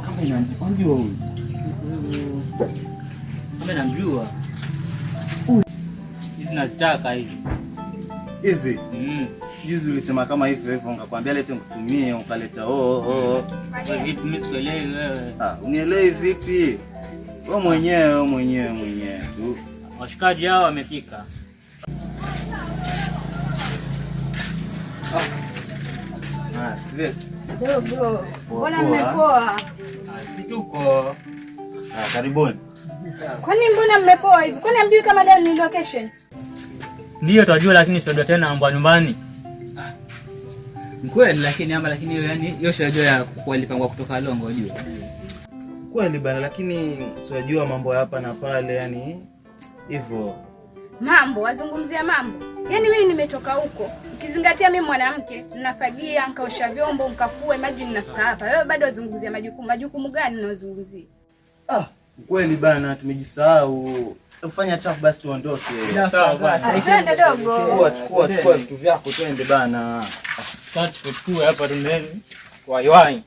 Kama inamjua huyu. Kama namjua. Hizi nazitaka hizi. Hizi? Sijuzi ulisema kama hivyo hivyo ngakwambia lete nikutumie ukaleta Vipi mimi sielewi wewe? Unielewi vipi? Wewe mwenyewe tu. Washikaji hao wamefika. Dogo. Mbona mmepoa? Si tuko. Karibuni. Kwani mbona mmepoa hivi? Kwani hamjui kama leo ni location? Ndio tunajua lakini sio tena mambo nyumbani. Kweli lakini yani hiyo sherehe ya kualipangwa kutoka Longo unajua. Kweli bana lakini siwajua mambo hapa na pale yani hivyo. Mambo, wazungumzia mambo. Yaani mimi nimetoka huko. Ukizingatia mimi mwanamke, ninafagia, nikaosha vyombo, nikafua, imagine ninafika hapa. Wewe bado wazungumzia majukumu. Majukumu gani unazungumzia? Kweli bana tumejisahau. Tufanya chafu basi tuondoke. Sawa basi. Twende dogo. Chukua vitu vyako twende bana. Sasa tuchukue hapa tundeni. Wai.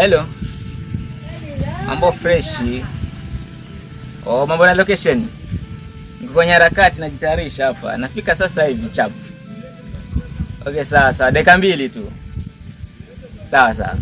Hello. Mambo freshi. Mambo na location. Niko kwenye harakati najitayarisha hapa. Nafika sasa hivi chapu. Okay, sawa. Dakika 2 tu. Sawa.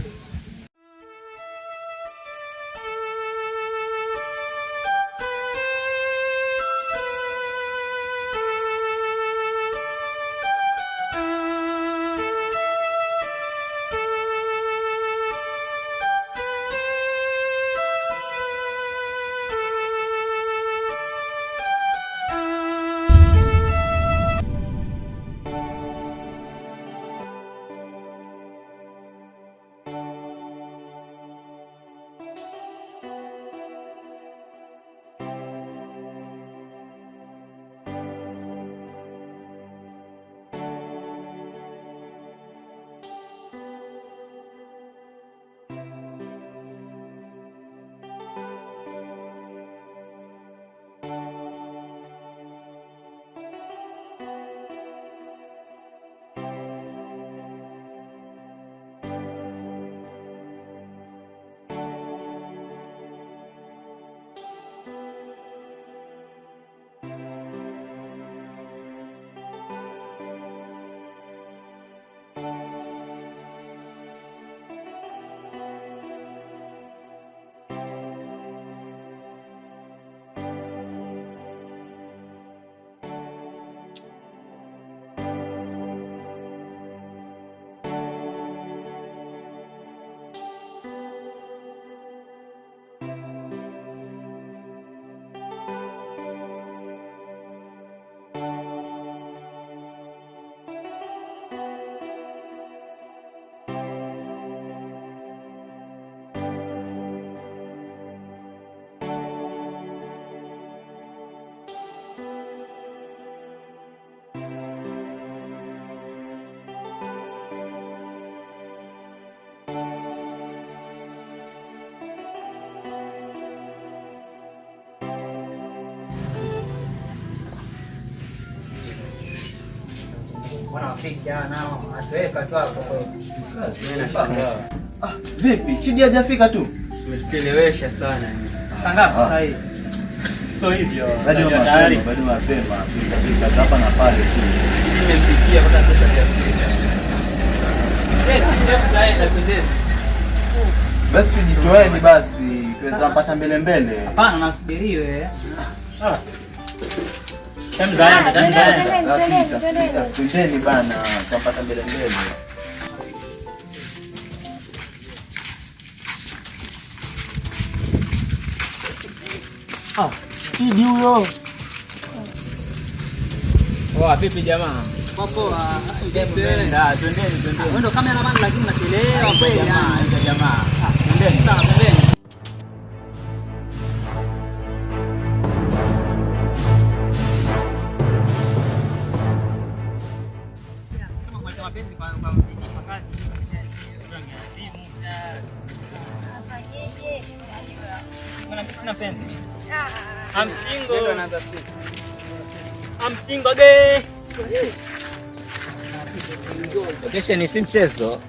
Wanafika nao ataweka tu hapo. Vipi? Chidi hajafika tu? Tumechelewesha sana. Saa ngapi sasa hivi? So hivyo. Bado mapema. Fika hapa na pale tu. Nimempikia mpaka sasa hajafika. Basi tujitoeni basi, tuweza pata mbele. Hapana, nasubiri wewe. Twendeni bana, tutapata mbele. Sidi huyo. Vipi jamaa? Poa. Twendeni. Wewe ndo cameraman lakini unachelewa kweli Jamaa. Twendeni. Sawa, twendeni. Location si mchezo.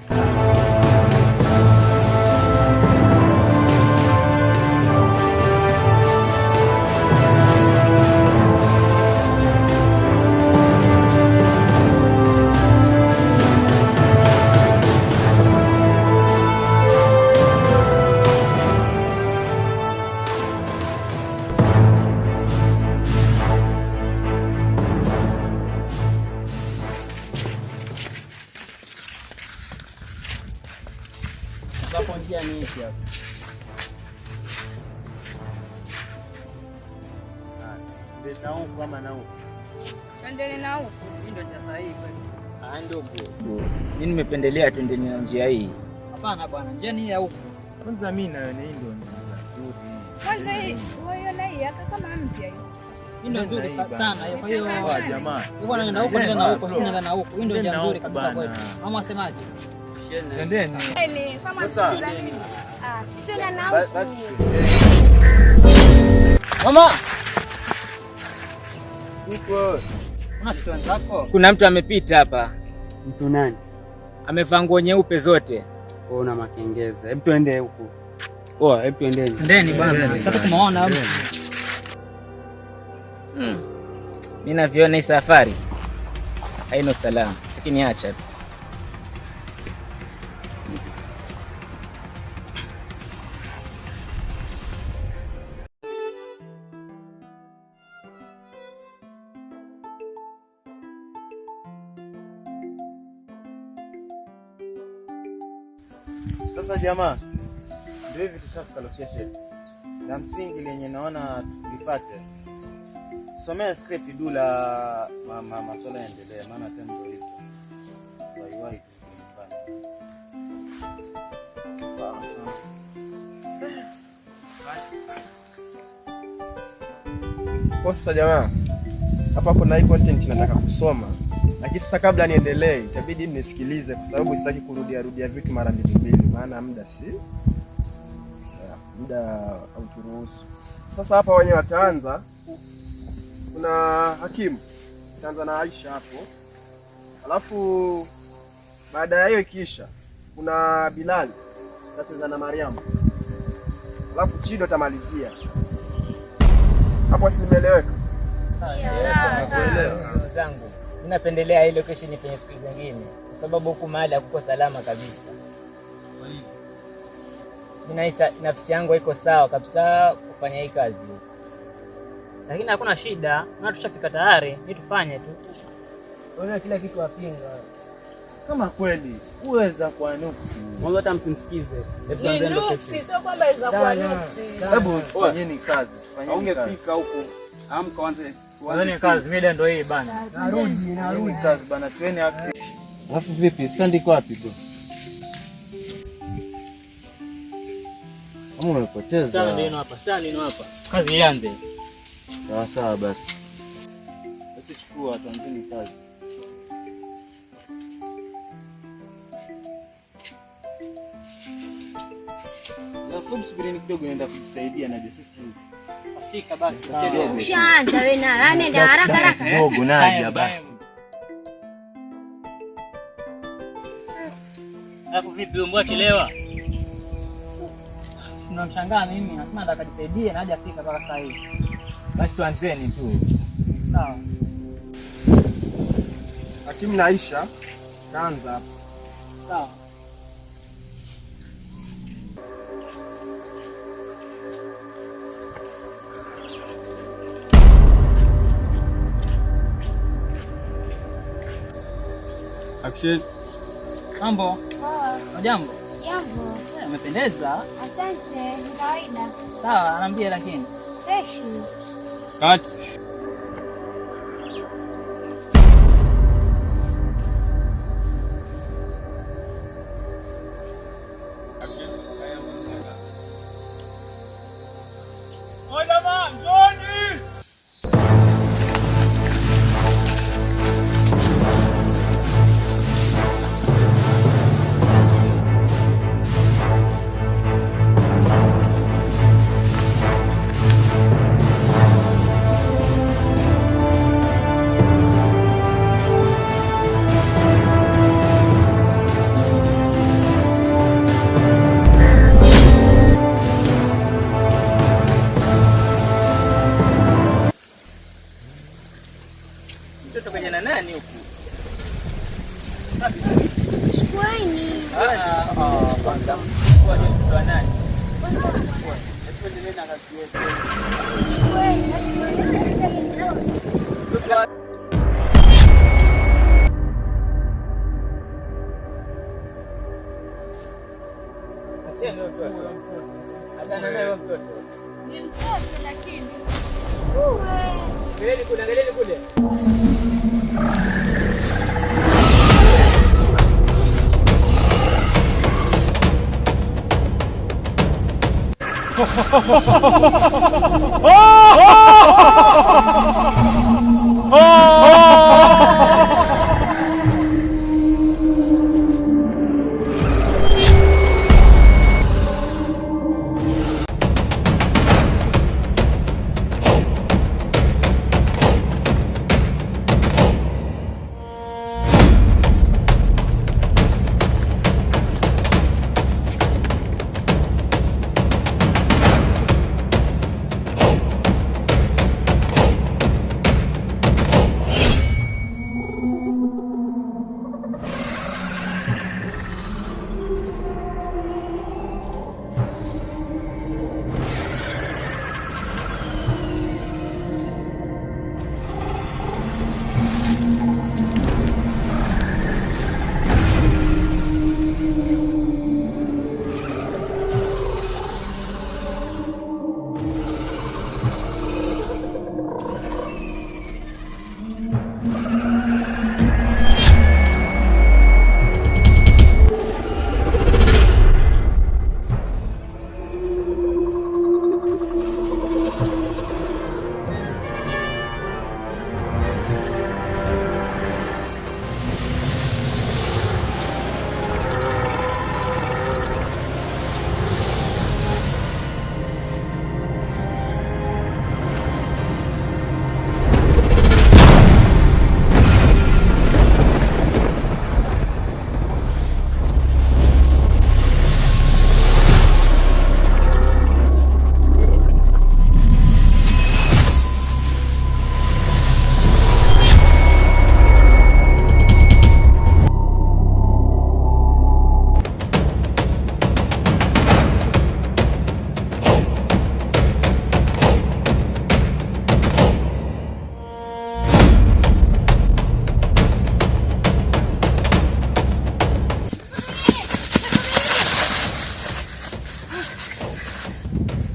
Hapo njia ni ipi hapo? Ndio na huko kama na huko. Twendeni na huko. Hii ndio njia sahihi kweli. Ndio. Mimi nimependelea twende na njia hii. Hapana bwana, njia ni ya huko. Kwanza mimi na wewe ndio nzuri. Kwanza hii uiona hii hata kama mpya hii. Hii ndio nzuri sana. Kwa hiyo Jamaa. uko naenda huko, nenda na huko, nenda na huko. Hii ndio njia nzuri kabisa kwetu. Mama asemaje? Twendeni. Ni kama Sasa. sisi na huko. Mama, Uko. una kitu chako? Kuna mtu amepita hapa. Mtu nani? Amevaa nguo nyeupe zote. Una makengeza. Hebu tuende huko. Hebu tuendeni. Twendeni bwana. Sasa tumeona. Mimi naviona hii safari haina usalama, lakini acha tu. Sasa jamaa, ndio hivi tushafika location. Na msingi lenye naona tulipate. Somea script dula masuala yaendelee maana tena ndio hizo. Wai. Sawa. Sasa jamaa, hapa kuna hii content nataka kusoma. Lakini sasa kabla niendelee, itabidi nisikilize kwa sababu sitaki kurudia vitu mara mbili, maana muda hauturuhusu. Sasa hapa wenye wataanza, kuna Hakimu, tutaanza na Aisha hapo. Alafu baada ya hiyo ikiisha, kuna Bilal, tutacheza na Mariam. Alafu Chido tamalizia. Hapo si nimeeleweka? Nakuelewa. Zangu. Mimi napendelea hii location penye siku zingine kwa sababu huku mahali hakuko salama kabisa. Mimi nafsi yangu iko sawa kabisa kufanya hii kazi. Lakini hakuna shida, na tushafika tayari, ni tufanye tu. Ona kila kitu apinga. Kama kweli uweza kwa nuksi. Mwanzo hata msimsikize. Ni nuksi, sio kwamba iza kwa nuksi. Hebu fanyeni kazi, tufanyeni kazi. Ungefika huko. Amka anze. Tuanze kazi, mida ndio hii bana. Narudi kazi bana, tueni hapo. Alafu vipi? Stand iko wapi bro? Kama umepoteza. Stand ndio hapa. Kazi ianze. Sawa basi. Basi chukua tuanzeni kazi. Alafu msubirini kidogo naenda kujisaidia na sisi. Fika basi. Ushaanza wewe na nenda haraka. Kidogo naja basi. Alafu vipi mbwa kilewa? Tunamshangaa mimi, nasema nataka kujisaidia na haja fika mpaka sasa hivi. Basi tuanzeni tu. Sawa. Hakimu na Aisha, kaanza hapo. Sawa. Action. Mambo? Jambo. Jambo. Umependeza. Asante, ni kawaida. Sawa, anaambia lakini. Fresh. Cut. Mtoto kwenye na nani huku? Shukrani. Kwanza. Kwa ni mtoto wa nani? Tuendelee na kazi yetu. Shukrani. Sasa ndio mtoto. Achana naye mtoto. Ni mtoto lakini. Angalia kule.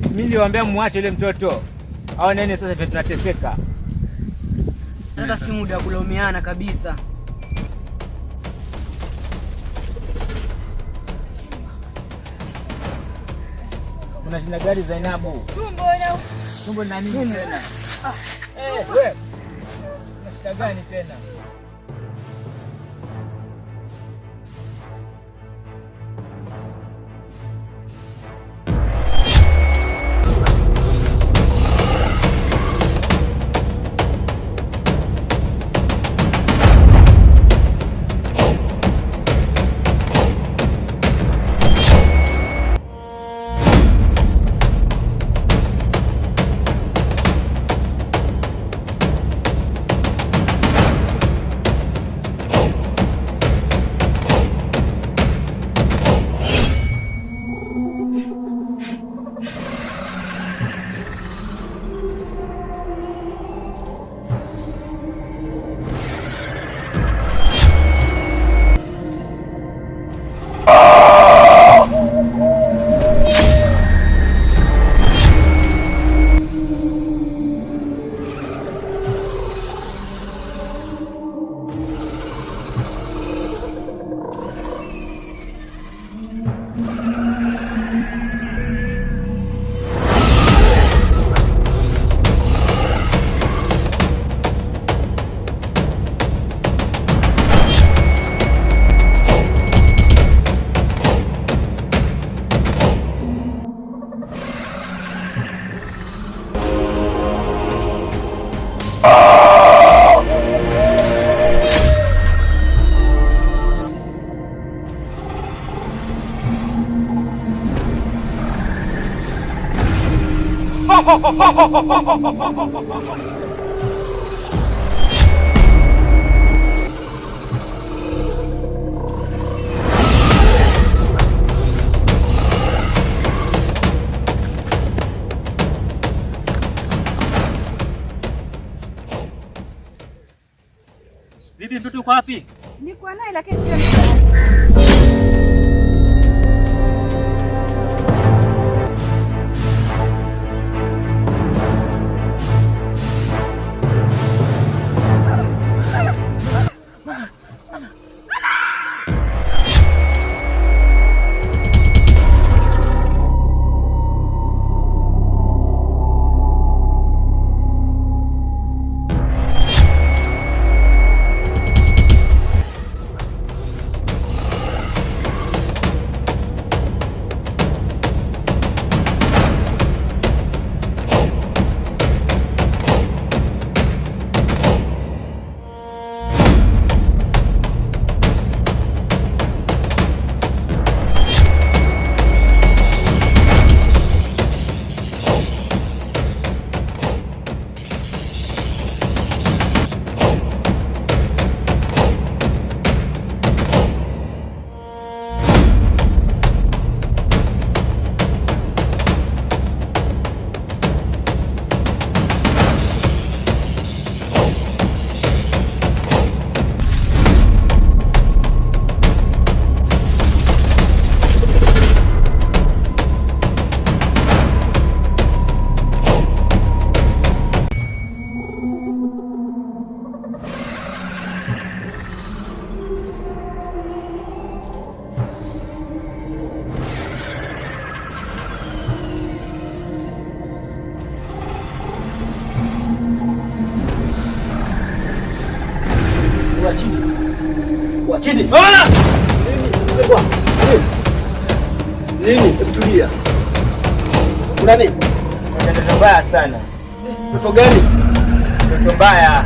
Mimi niliwaambia muache yule mtoto. Au nene sasa vile tunateseka. Hata si muda wa kulaumiana kabisa. Unashinda gari Zainabu. Tumbo na nini tena? Wewe. Unashika gani tena? Bibi, mtoto uko wapi? Niko naye lakini pia Chini. Nini? Tulia. Kuna nini? Mtoto mbaya sana. Mtoto gani? Mtoto mbaya.